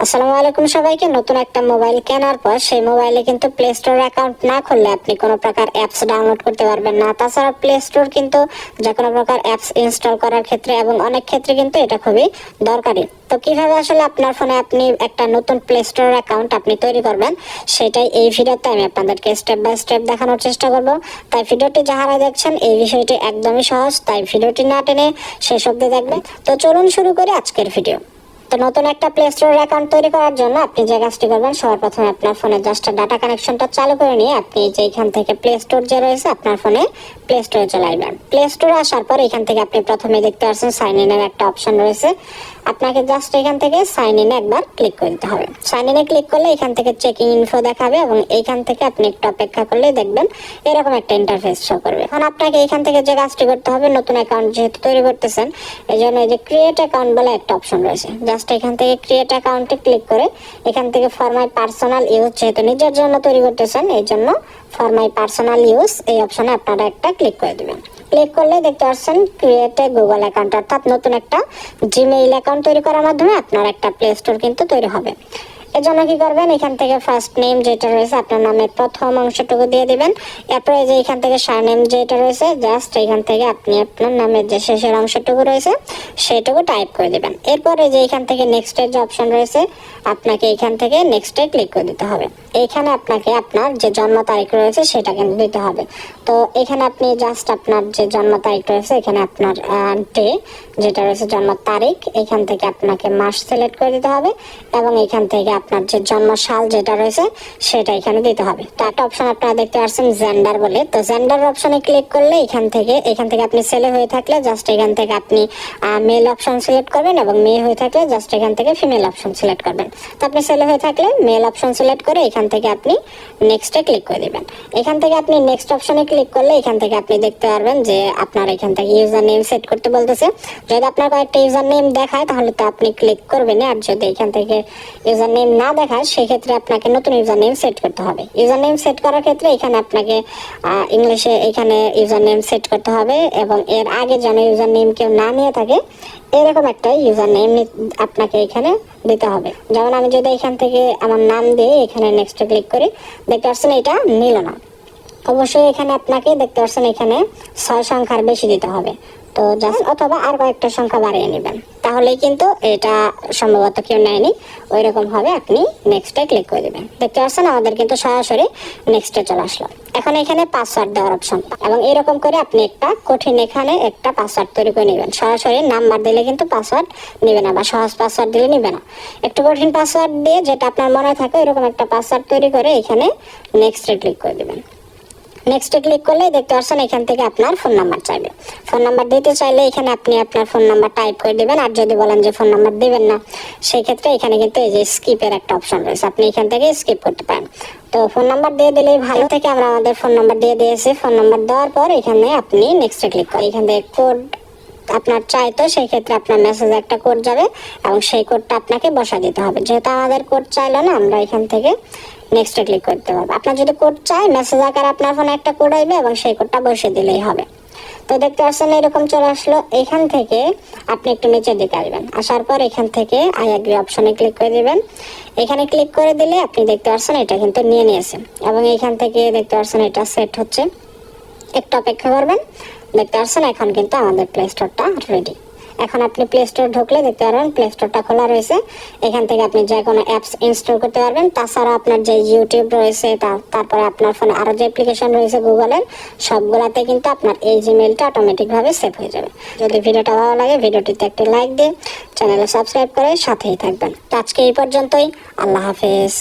আসসালামু আলাইকুম সবাইকে। নতুন একটা মোবাইল কেনার পর সেই মোবাইলে কিন্তু প্লে স্টোর অ্যাকাউন্ট না খুললে আপনি কোনো প্রকার অ্যাপস ডাউনলোড করতে পারবেন না। তাছাড়া প্লে স্টোর কিন্তু যে কোনো প্রকার অ্যাপস ইনস্টল করার ক্ষেত্রে এবং অনেক ক্ষেত্রে কিন্তু এটা খুবই দরকারি। তো কিভাবে আসলে আপনার ফোনে আপনি একটা নতুন প্লে স্টোর অ্যাকাউন্ট আপনি তৈরি করবেন সেটাই এই ভিডিওতে আমি আপনাদেরকে স্টেপ বাই স্টেপ দেখানোর চেষ্টা করব। তাই ভিডিওটি যারা দেখছেন এই বিষয়টি একদমই সহজ, তাই ভিডিওটি না টেনে শেষ অবধি দেখবেন। তো চলুন শুরু করি আজকের ভিডিও। তো নতুন একটা প্লে স্টোর অ্যাকাউন্ট তৈরি করার জন্য আপনি যে কাজটি করবেন, সবার প্রথমে আপনার ফোনে জাস্ট ডাটা কানেকশনটা চালু করে নিয়ে আপনি যে এখান থেকে প্লে স্টোর যে রয়েছে আপনার ফোনে প্লে স্টোরে চলে আসবেন। প্লে স্টোরে আসার পর এখান থেকে আপনি প্রথমে দেখতে পাচ্ছেন সাইন ইনের একটা অপশন রয়েছে। আপনাকে জাস্ট এখান থেকে সাইন ইনে একবার ক্লিক করে দিতে হবে। সাইন ইনে ক্লিক করলে এখান থেকে চেকিং ইনফো দেখাবে এবং এইখান থেকে আপনি একটু অপেক্ষা করলে দেখবেন এরকম একটা ইন্টারফেস শো করবে। এখন আপনাকে এখান থেকে যে কাজটি করতে হবে, নতুন অ্যাকাউন্ট যেহেতু তৈরি করতেছেন এই জন্য এই যে ক্রিয়েট অ্যাকাউন্ট বলে একটা অপশন রয়েছে, জাস্ট এখান থেকে ক্রিয়েট অ্যাকাউন্টে ক্লিক করে এখান থেকে ফর মাই পার্সোনাল ইউজ, যেহেতু নিজের জন্য তৈরি করতেছেন এই জন্য ফর মাই পার্সোনাল ইউজ এই অপশনে আপনারা একটা ক্লিক করে দিবেন। ক্লিক করলে দেখতে পাচ্ছেন ক্রিয়েট এ গুগল অ্যাকাউন্ট, অর্থাৎ নতুন একটা জিমেইল অ্যাকাউন্ট তৈরি করার মাধ্যমে আপনার একটা প্লে স্টোর কিন্তু তৈরি হবে। এর জন্য কি করবেন, এখান থেকে ফার্স্ট নেম যেটা রয়েছে আপনার নামের প্রথম অংশটুকু দিয়ে দিবেন। এরপরে যে এখান থেকে সারনেম যেটা রয়েছে জাস্ট এখান থেকে আপনি আপনার নামের যে শেষের অংশটুকু রয়েছে সেটুকু টাইপ করে দিবেন। এরপরে যে এখান থেকে নেক্সটের যে অপশন রয়েছে আপনাকে এখান থেকে নেক্সটে ক্লিক করে দিতে হবে। এইখানে আপনাকে আপনার যে জন্ম তারিখ রয়েছে সেটা কিন্তু দিতে হবে। তো এখানে আপনি জাস্ট আপনার যে জন্ম তারিখ রয়েছে এখানে আপনার ডে যেটা রয়েছে জন্ম তারিখ, এখান থেকে আপনাকে মাস সিলেক্ট করে দিতে হবে এবং এখান থেকে আপনার যে জন্ম সাল যেটা রয়েছে সেটা এখানে দিতে হবে। তো একটা অপশন আপনারা দেখতে পাচ্ছেন জেন্ডার বলে, তো জেন্ডার অপশনে ক্লিক করলে এখান থেকে আপনি ছেলে হয়ে থাকলে জাস্ট এখান থেকে আপনি মেল অপশন সিলেক্ট করবেন এবং মেয়ে হয়ে থাকলে জাস্ট এখান থেকে ফিমেল অপশন সিলেক্ট করবেন। তো আপনি ছেলে হয়ে থাকলে মেল অপশন সিলেক্ট করে এখান থেকে আপনি নেক্সটে ক্লিক করে দিবেন। এখান থেকে আপনি নেক্সট অপশনে ক্লিক করলে এখান থেকে আপনি দেখতে পারবেন যে আপনার এখান থেকে ইউজার নেম সেট করতে বলতেছে। যদি আপনার কয়েকটা ইউজার নেম দেখায় তাহলে তো আপনি ক্লিক করবেন, আর যদি এখান থেকে ইউজার নেম না দেখায় সেক্ষেত্রে আপনাকে নতুন ইউজার নেম সেট করতে হবে। ইউজার নেম সেট করার ক্ষেত্রে এখানে আপনাকে ইংলিশে এখানে ইউজার নেম সেট করতে হবে এবং এর আগে যেন ইউজার নেম কেউ না নিয়ে থাকে এরকম একটা ইউজার নেম আপনাকে এখানে দিতে হবে। যেমন আমি যদি এখান থেকে আমার নাম দিয়ে এখানে নেক্সটে ক্লিক করি, দেখতে পাচ্ছেন এটা নিল না। অবশ্যই এখানে আপনাকে দেখতে পাচ্ছেন এখানে 6 সংখ্যার বেশি দিতে হবে। তো জাস্ট অথবা আর কয়েকটা সংখ্যা বাড়িয়ে নেবেন, তাহলেই কিন্তু এটা সম্ভবত কেউ নেয়নি, ওই রকম হবে। আপনি নেক্সটে ক্লিক করে দেবেন। দেখতে পাচ্ছেন আমাদের কিন্তু সরাসরি নেক্সটে চলে আসলো। এখন এখানে পাসওয়ার্ড দেওয়ার অপশন এবং এরকম করে আপনি একটা কঠিন এখানে একটা পাসওয়ার্ড তৈরি করে নেবেন। সরাসরি নাম্বার দিলে কিন্তু পাসওয়ার্ড নেবে না বা সহজ পাসওয়ার্ড দিলে নেবে না। একটু কঠিন পাসওয়ার্ড দিয়ে যেটা আপনার মনে থাকে এরকম একটা পাসওয়ার্ড তৈরি করে এখানে নেক্সটে ক্লিক করে দেবেন। নেক্সটে ক্লিক করলে দেখতে পাচ্ছেন এখান থেকে আপনার ফোন নাম্বার চাইবে। ফোন নাম্বার দিতে চাইলে এখানে আপনি আপনার ফোন নাম্বার টাইপ করে দেবেন, আর যদি বলেন যে ফোন নাম্বার দিবেন না সেই ক্ষেত্রে এখানে কিন্তু এই যে স্কিপের একটা অপশন রয়েছে, আপনি এখান থেকে স্কিপ করতে পারেন। তো ফোন নাম্বার দিয়ে দিলেই ভালো। থেকে আমরা আমাদের ফোন নাম্বার দিয়ে দিয়েছি। ফোন নাম্বার দেওয়ার পর এখানে আপনি নেক্সটে ক্লিক করেন। এখান থেকে কোড আপনার চাই, তো সেই ক্ষেত্রে আপনার মেসেজে একটা কোড যাবে এবং সেই কোডটা আপনাকে বসা দিতে হবে। যেহেতু আমাদের কোড চাইলো না আমরা এখান থেকে নেক্সটে ক্লিক করতে পারবো। আপনার যদি কোড চাই মেসেজ আকারে আপনার ফোনে একটা কোড আসবে এবং সেই কোডটা বসিয়ে দিলেই হবে। তো দেখতে পাচ্ছেন এরকম চলে আসলো। এখান থেকে আপনি একটু নিচের দিকে আসবেন, আসার পর এখান থেকে আই এগ্রি অপশনে ক্লিক করে দিবেন। এখানে ক্লিক করে দিলে আপনি দেখতে পাচ্ছেন এটা কিন্তু নিয়ে নিয়েছে এবং এখান থেকে দেখতে পাচ্ছেন এটা সেট হচ্ছে। একটু অপেক্ষা করবেন। দেখতে পাচ্ছেন এখন কিন্তু আমাদের প্লে স্টোরটা রেডি। এখন আপনি প্লে স্টোর ঢুকলে দেখতে পারবেন প্লে স্টোরটা খোলা রয়েছে। এখান থেকে আপনি যে কোনো অ্যাপস ইনস্টল করতে পারবেন। তাছাড়া আপনার যে ইউটিউব রয়েছে তারপরে আপনার ফোনে আরও যে অ্যাপ্লিকেশন রয়েছে গুগলের সবগুলাতে কিন্তু আপনার এই জিমেইলটা অটোমেটিকভাবে সেভ হয়ে যাবে। যদি ভিডিওটা ভালো লাগে ভিডিওটিতে একটি লাইক দিয়ে চ্যানেলে সাবস্ক্রাইব করে সাথেই থাকবেন। তো আজকে এই পর্যন্তই। আল্লাহ হাফেজ।